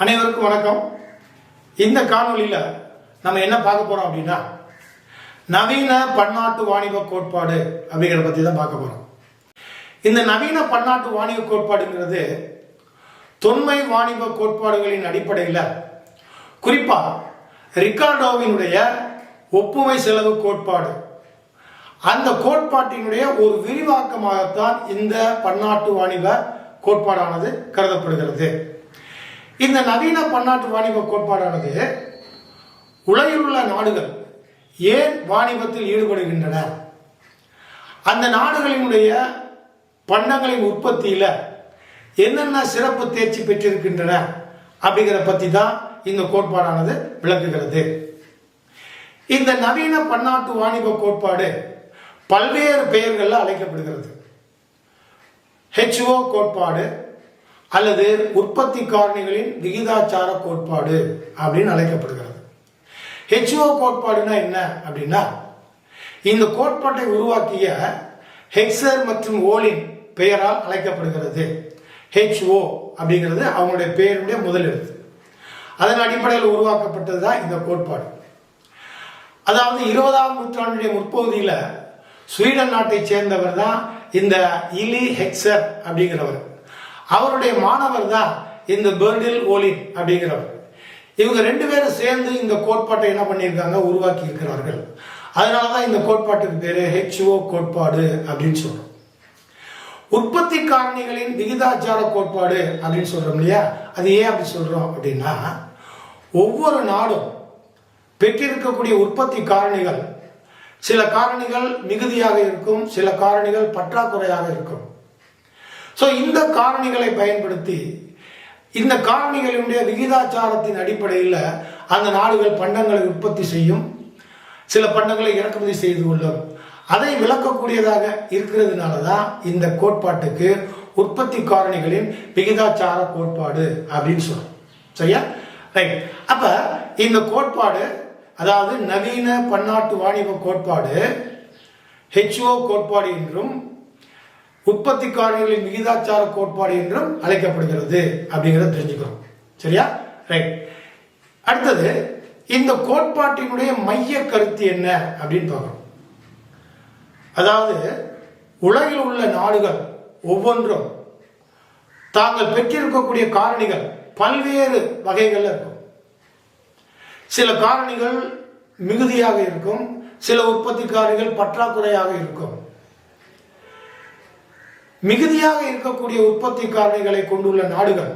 அனைவருக்கும் வணக்கம். இந்த காணொலியில் நம்ம என்ன பார்க்க போறோம் அப்படின்னா, நவீன பன்னாட்டு வாணிப கோட்பாடு அப்படிங்கிறத பற்றி தான் பார்க்க போறோம். இந்த நவீன பன்னாட்டு வாணிப கோட்பாடுங்கிறது தொன்மை வாணிப கோட்பாடுகளின் அடிப்படையில் குறிப்பா ரிகார்டோவினுடைய ஒப்புமை செலவு கோட்பாடு, அந்த கோட்பாட்டினுடைய ஒரு விரிவாக்கமாகத்தான் இந்த பன்னாட்டு வாணிப கோட்பாடானது கருதப்படுகிறது. இந்த நவீன பன்னாட்டு வாணிப கோட்பாடானது உலகில் உள்ள நாடுகள் ஏன் வாணிபத்தில் ஈடுபடுகின்றன, அந்த நாடுகளினுடைய பண்டங்களின் உற்பத்தியில் என்னென்ன சிறப்பு தேர்ச்சி பெற்றிருக்கின்றன அப்படிங்கிற பற்றி தான் இந்த கோட்பாடானது விளக்குகிறது. இந்த நவீன பன்னாட்டு வாணிப கோட்பாடு பல்வேறு பெயர்களில் அழைக்கப்படுகிறது. HO கோட்பாடு அல்லது உற்பத்தி காரணிகளின் விகிதாச்சார கோட்பாடு அப்படின்னு அழைக்கப்படுகிறது. HO கோட்பாடுனா என்ன அப்படின்னா, இந்த கோட்பாட்டை உருவாக்கிய ஹெக்ஸர் மற்றும் ஓலின் பெயரால் அழைக்கப்படுகிறது. HO அப்படிங்கிறது அவங்களுடைய பெயருடைய முதல் எழுத்து. அதன் அடிப்படையில் உருவாக்கப்பட்டது தான் இந்த கோட்பாடு. அதாவது 20ஆம் நூற்றாண்டுடைய முற்பகுதியில் ஸ்வீடன் நாட்டை சேர்ந்தவர் தான் இந்த இலி ஹெக்ஸர் அப்படிங்கிறவர். அவருடைய மாணவர் தான் இந்த பெர்டில் ஓலின் அப்படிங்கிறவர். இவங்க ரெண்டு பேரும் சேர்ந்து இந்த கோட்பாட்டை என்ன பண்ணியிருக்காங்க, உருவாக்கி இருக்கிறார்கள். அதனாலதான் இந்த கோட்பாட்டுக்கு பேரு HO கோட்பாடு அப்படின்னு சொல்றோம். உற்பத்தி காரணிகளின் விகிதாச்சார கோட்பாடு அப்படின்னு சொல்றோம் இல்லையா, அது ஏன் அப்படி சொல்றோம் அப்படின்னா, ஒவ்வொரு நாடும் பெற்றிருக்கக்கூடிய உற்பத்தி காரணிகள், சில காரணிகள் மிகுதியாக இருக்கும், சில காரணிகள் பற்றாக்குறையாக இருக்கும். ஸோ இந்த காரணிகளை பயன்படுத்தி இந்த காரணிகளினுடைய விகிதாச்சாரத்தின் அடிப்படையில் அந்த நாடுகள் பண்டங்களை உற்பத்தி செய்யும், சில பண்டங்களை இறக்குமதி செய்து கொள்ளும். அதை விளக்கக்கூடியதாக இருக்கிறதுனால தான் இந்த கோட்பாட்டுக்கு உற்பத்தி காரணிகளின் விகிதாச்சார கோட்பாடு அப்படின்னு சொல்றோம். சரியா? ரைட். அப்ப இந்த கோட்பாடு, அதாவது நவீன பன்னாட்டு வாணிப கோட்பாடு HO கோட்பாடு என்றும் உற்பத்தி காரணிகளின் விகிதாச்சார கோட்பாடு என்றும் அழைக்கப்படுகிறது அப்படிங்கிறத தெரிஞ்சுக்கிறோம். சரியா? ரைட். அடுத்தது, இந்த கோட்பாட்டினுடைய மைய கருத்து என்ன அப்படின்னு பார்க்கணும். அதாவது உலகில் உள்ள நாடுகள் ஒவ்வொன்றும் தாங்கள் பெற்றிருக்கக்கூடிய காரணிகள் பல்வேறு வகைகள் இருக்கும். சில காரணிகள் மிகுதியாக இருக்கும், சில உற்பத்தி காரணிகள் பற்றாக்குறையாக இருக்கும். மிகுதியாக இருக்கக்கூடிய உற்பத்தி காரணிகளை கொண்டுள்ள நாடுகள்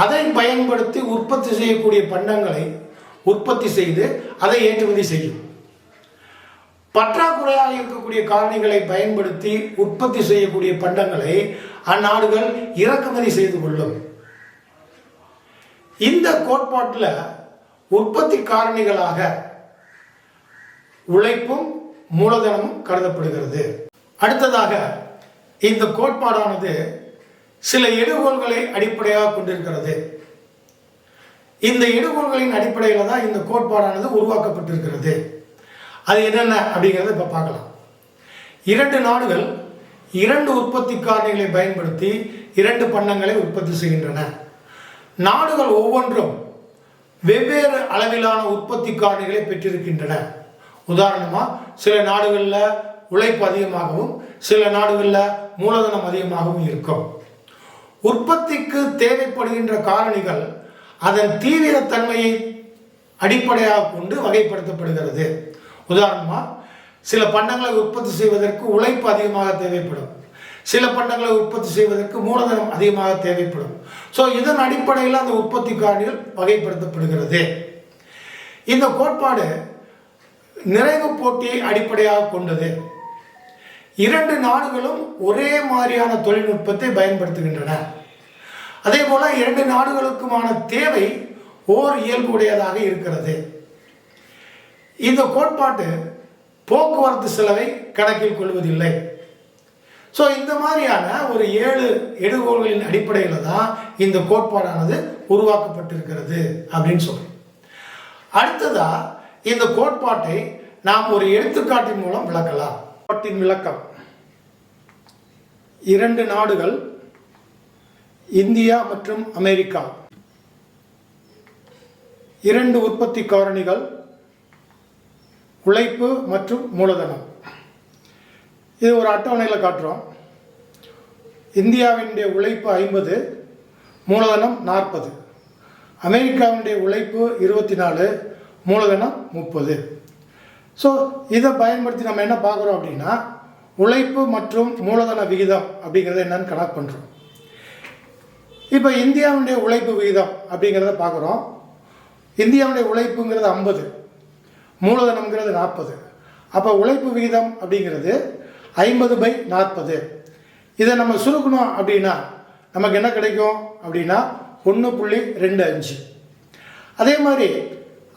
அதை பயன்படுத்தி உற்பத்தி செய்யக்கூடிய பண்டங்களை உற்பத்தி செய்து அதை ஏற்றுமதி செய்யும். பற்றாக்குறையாக இருக்கக்கூடிய காரணிகளை பயன்படுத்தி உற்பத்தி செய்யக்கூடிய பண்டங்களை அந்நாடுகள் இறக்குமதி செய்து கொள்ளும். இந்த கோட்பாட்டில் உற்பத்தி காரணிகளாக உழைப்பும் மூலதனமும் கருதப்படுகிறது. அடுத்ததாக, இந்த கோட்பாடானது சில எடுகோள்களை அடிப்படையாக கொண்டிருக்கிறது. இந்த எடுகோள்களின் அடிப்படையில் தான் இந்த கோட்பாடானது உருவாக்கப்பட்டிருக்கிறது. அது என்னென்ன அப்படிங்கிறத இப்போ பார்க்கலாம். இரண்டு நாடுகள் இரண்டு உற்பத்தி காரணிகளை பயன்படுத்தி இரண்டு பண்டங்களை உற்பத்தி செய்கின்றன. நாடுகள் ஒவ்வொன்றும் வெவ்வேறு அளவிலான உற்பத்தி காரணிகளை பெற்றிருக்கின்றன. உதாரணமாக, சில நாடுகளில் உழைப்பு அதிகமாகவும் சில நாடுகளில் மூலதனம் அதிகமாகவும் இருக்கும். உற்பத்திக்கு தேவைப்படுகின்ற காரணிகள் அதன் தீவிரத்தன்மையை அடிப்படையாக கொண்டு வகைப்படுத்தப்படுகிறது. உதாரணமாக, சில பண்டங்களை உற்பத்தி செய்வதற்கு உழைப்பு அதிகமாக தேவைப்படும், சில பண்டங்களை உற்பத்தி செய்வதற்கு மூலதனம் அதிகமாக தேவைப்படும். ஸோ இதன் அடிப்படையில் அந்த உற்பத்தி காரணிகள் வகைப்படுத்தப்படுகிறது. இந்த கோட்பாடு நிறைவு போட்டியை அடிப்படையாக கொண்டது. இரண்டு நாடுகளும் ஒரே மாதிரியான தொழில்நுட்பத்தை பயன்படுத்துகின்றன. அதே போல இரண்டு நாடுகளுக்குமான தேவை ஓர் இயல்பு உடையதாக இருக்கிறது. இந்த கோட்பாட்டு போக்குவரத்து செலவை கணக்கில் கொள்வதில்லை. ஸோ இந்த மாதிரியான ஒரு 7 எடுகோள்களின் அடிப்படையில் தான் இந்த கோட்பாடானது உருவாக்கப்பட்டிருக்கிறது அப்படின்னு சொல்றோம். அடுத்ததா, இந்த கோட்பாட்டை நாம் ஒரு எடுத்துக்காட்டின் மூலம் விளக்கலாம். விளக்கம்: இரண்டு நாடுகள், இந்தியா மற்றும் அமெரிக்கா, 2 உற்பத்தி காரணிகள், உழைப்பு மற்றும் மூலதனம். இது ஒரு அட்டவணையில் காட்டுறோம். இந்தியாவினுடைய உழைப்பு 50, மூலதனம் 40. அமெரிக்காவினுடைய உழைப்பு 24, மூலதனம் 30. ஸோ இதை பயன்படுத்தி நம்ம என்ன பார்க்குறோம் அப்படின்னா, உழைப்பு மற்றும் மூலதன விகிதம் அப்படிங்கிறத என்னன்னு கணக்கு பண்ணுறோம். இப்போ இந்தியாவுடைய உழைப்பு விகிதம் அப்படிங்கிறத பார்க்குறோம். இந்தியாவுடைய உழைப்புங்கிறது 50, மூலதனம்ங்கிறது 40. அப்போ உழைப்பு விகிதம் அப்படிங்கிறது 50/40. இதை நம்ம சுருக்கணும் அப்படின்னா நமக்கு என்ன கிடைக்கும் அப்படின்னா 1.25. அதே மாதிரி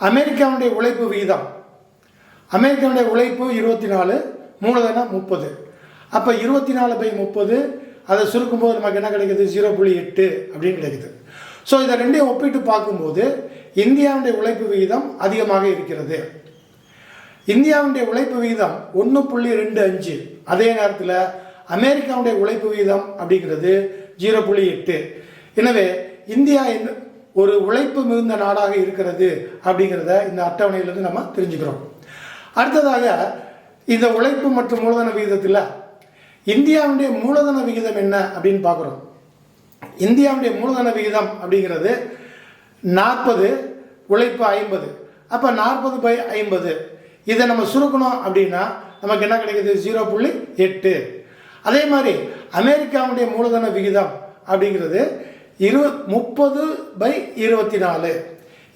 அமெரிக்காவுடைய உழைப்பு விகிதம், அமெரிக்காவுடைய உழைப்பு 24, மூலதனம் 30. அப்போ 24/30 அதை சுருக்கும்போது நமக்கு என்ன கிடைக்குது? 0.8 அப்படின்னு கிடைக்குது. ஸோ இதை ரெண்டையும் ஒப்பிட்டு பார்க்கும்போது இந்தியாவுடைய உழைப்பு விகிதம் அதிகமாக இருக்கிறது. இந்தியாவுடைய உழைப்பு விகிதம் 1.25. அதே நேரத்தில் அமெரிக்காவுடைய உழைப்பு விகிதம் அப்படிங்கிறது 0.8. எனவே இந்தியா ஒரு உழைப்பு மிகுந்த நாடாக இருக்கிறது அப்படிங்கிறத இந்த அட்டவணையிலிருந்து நம்ம தெரிஞ்சுக்கிறோம். அடுத்ததாக இந்த உழைப்பு மற்றும் மூலதன விகிதத்தில் இந்தியாவுடைய மூலதன விகிதம் என்ன அப்படின்னு பார்க்குறோம். இந்தியாவுடைய மூலதன விகிதம் அப்படிங்கிறது 40, உழைப்பு 50. அப்போ 40/50 இதை நம்ம சுருக்கணும் அப்படின்னா நமக்கு என்ன கிடைக்குது? 0.8. அதே மாதிரி அமெரிக்காவுடைய மூலதன விகிதம் அப்படிங்கிறது 30/24.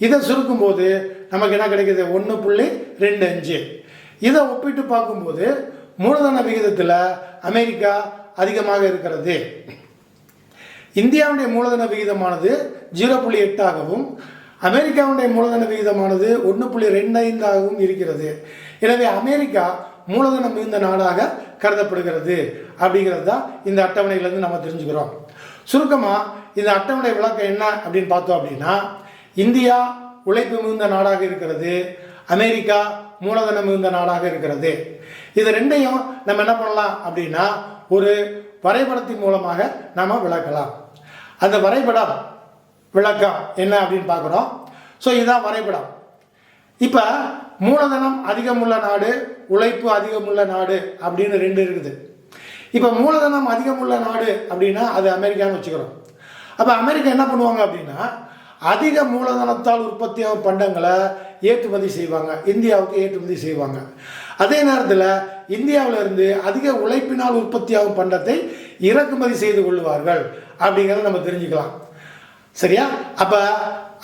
இதை சுருக்கும்போது நமக்கு என்ன கிடைக்குது? 1.25. இதை ஒப்பிட்டு பார்க்கும்போது மூலதன விகிதத்தில் அமெரிக்கா அதிகமாக இருக்கிறது. இந்தியாவுடைய மூலதன விகிதமானது 0.8ஆகவும் அமெரிக்காவுடைய மூலதன விகிதமானது 1.25ஆகவும் இருக்கிறது. எனவே அமெரிக்கா மூலதனம் மிகுந்த நாடாக கருதப்படுகிறது அப்படிங்கிறது தான் இந்த அட்டவணையிலேருந்து நம்ம தெரிஞ்சுக்கிறோம். சுருக்கமாக இந்த அட்டவணை விளக்கம் என்ன அப்படின்னு பார்த்தோம் அப்படின்னா, இந்தியா உழைப்பு மிகுந்த நாடாக இருக்கிறது, அமெரிக்கா மூலதனம் மிகுந்த நாடாக இருக்கிறது. இது ரெண்டையும் நம்ம என்ன பண்ணலாம் அப்படின்னா ஒரு வரைபடத்தின் மூலமாக நாம் விளக்கலாம். அந்த வரைபடம் விளக்கம் என்ன அப்படின்னு பார்க்குறோம். ஸோ இதுதான் வரைபடம். இப்போ மூலதனம் அதிகமுள்ள நாடு, உழைப்பு அதிகமுள்ள நாடு அப்படின்னு 2 இருக்குது. இப்போ மூலதனம் அதிகமுள்ள நாடு அப்படின்னா அது அமெரிக்கான்னு வச்சுக்கிறோம். அப்போ அமெரிக்கா என்ன பண்ணுவாங்க அப்படின்னா அதிக மூலதனத்தால் உற்பத்தியாகும் பண்டங்களை ஏற்றுமதி செய்வாங்க, இந்தியாவுக்கு ஏற்றுமதி செய்வாங்க. அதே நேரத்தில் இந்தியாவிலிருந்து அதிக உழைப்பினால் உற்பத்தியாகும் பண்டத்தை இறக்குமதி செய்து கொள்வார்கள் அப்படிங்கிறத நம்ம தெரிஞ்சுக்கலாம். சரியா? அப்போ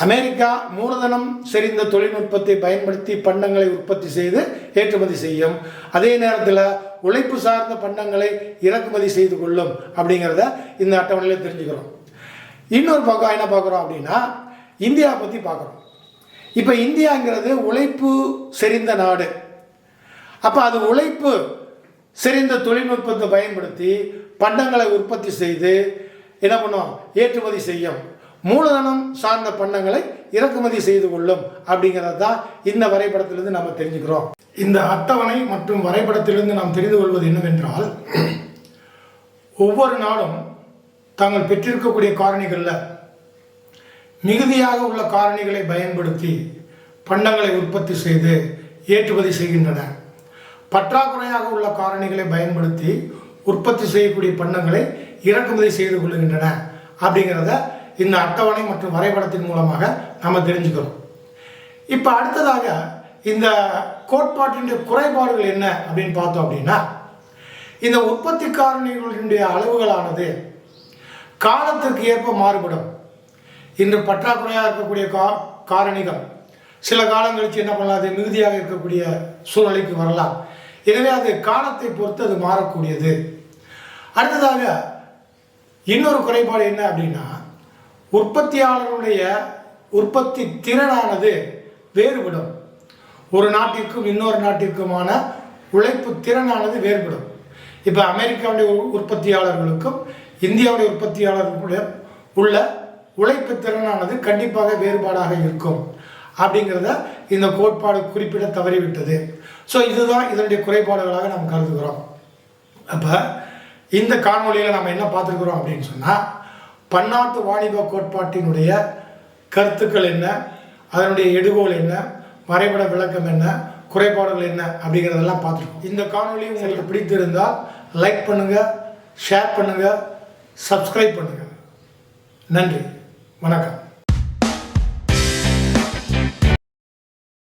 அமெரிக்கா மூலதனம் செறிந்த தொழில்நுட்பத்தை பயன்படுத்தி பண்டங்களை உற்பத்தி செய்து ஏற்றுமதி செய்யும். அதே நேரத்தில் உழைப்பு சார்ந்த பண்டங்களை இறக்குமதி செய்து கொள்ளும் அப்படிங்கிறத இந்த அட்டவணையில் தெரிஞ்சுக்கிறோம். இன்னொரு பக்கம் என்ன பார்க்குறோம் அப்படின்னா இந்தியா பற்றி பார்க்குறோம். இப்போ இந்தியாங்கிறது உழைப்பு செறிந்த நாடு. அப்போ அது உழைப்பு செறிந்த தொழில்நுட்பத்தை பயன்படுத்தி பண்டங்களை உற்பத்தி செய்து என்ன பண்ணும்? ஏற்றுமதி செய்யும். மூலதனம் சார்ந்த பண்டங்களை இறக்குமதி செய்து கொள்ளும் அப்படிங்கிறது தான் இந்த வரைபடத்திலிருந்து நம்ம தெரிஞ்சுக்கிறோம். இந்த அட்டவணை மற்றும் வரைபடத்திலிருந்து நாம் தெரிந்து கொள்வது என்னவென்றால், ஒவ்வொரு நாடும் தாங்கள் பெற்றிருக்கக்கூடிய காரணிகளில் மிகுதியாக உள்ள காரணிகளை பயன்படுத்தி பண்டங்களை உற்பத்தி செய்து ஏற்றுமதி செய்கின்றன. பற்றாக்குறையாக உள்ள காரணிகளை பயன்படுத்தி உற்பத்தி செய்யக்கூடிய பண்டங்களை இறக்குமதி செய்து கொள்கின்றன அப்படிங்கிறத இந்த அட்டவணை மற்றும் வரைபடத்தின் மூலமாக நம்ம தெரிஞ்சுக்கிறோம். இப்போ அடுத்ததாக இந்த கோட்பாட்டினுடைய குறைபாடுகள் என்ன அப்படின்னு பார்த்தோம் அப்படின்னா, இந்த உற்பத்தி காரணிகளுடைய அளவுகளானது காலத்திற்கு ஏற்ப மாறுபடும். இன்று பற்றாக்குறையாக இருக்கக்கூடிய காரணிகள் சில காலம் கழித்து என்ன பண்ணலாம்? அது மிகுதியாக இருக்கக்கூடிய சூழ்நிலைக்கு வரலாம். எனவே அது காலத்தை பொறுத்து அது மாறக்கூடியது. அடுத்ததாக இன்னொரு குறைபாடு என்ன அப்படின்னா, உற்பத்தியாளர்களுடைய உற்பத்தி திறனானது வேறுபடும். ஒரு நாட்டிற்கும் இன்னொரு நாட்டிற்குமான உழைப்பு திறனானது வேறுபடும். இப்போ அமெரிக்காவுடைய உற்பத்தியாளர்களுக்கும் இந்தியாவுடைய உற்பத்தியாளர்களுடைய உள்ள உழைப்பு திறனானது கண்டிப்பாக வேறுபாடாக இருக்கும் அப்படிங்கிறத இந்த கோட்பாடு குறிப்பிட தவறிவிட்டது. ஸோ இதுதான் இதனுடைய குறைபாடுகளாக நாம் கருதுகிறோம். அப்போ இந்த காணொலியில் நம்ம என்ன பார்த்துருக்குறோம் அப்படின்னு சொன்னால், பன்னாட்டு வாணிப கோட்பாட்டினுடைய கருத்துக்கள் என்ன, அதனுடைய எடுகோல் என்ன, வரைபட விளக்கம் என்ன, குறைபாடுகள் என்ன அப்படிங்கிறதெல்லாம் பார்த்துருக்கோம். இந்த காணொலி உங்களுக்கு பிடித்திருந்தால் லைக் பண்ணுங்கள், ஷேர் பண்ணுங்கள், சப்ஸ்கிரைப் பண்ணுங்கள். நன்றி, வணக்கம்.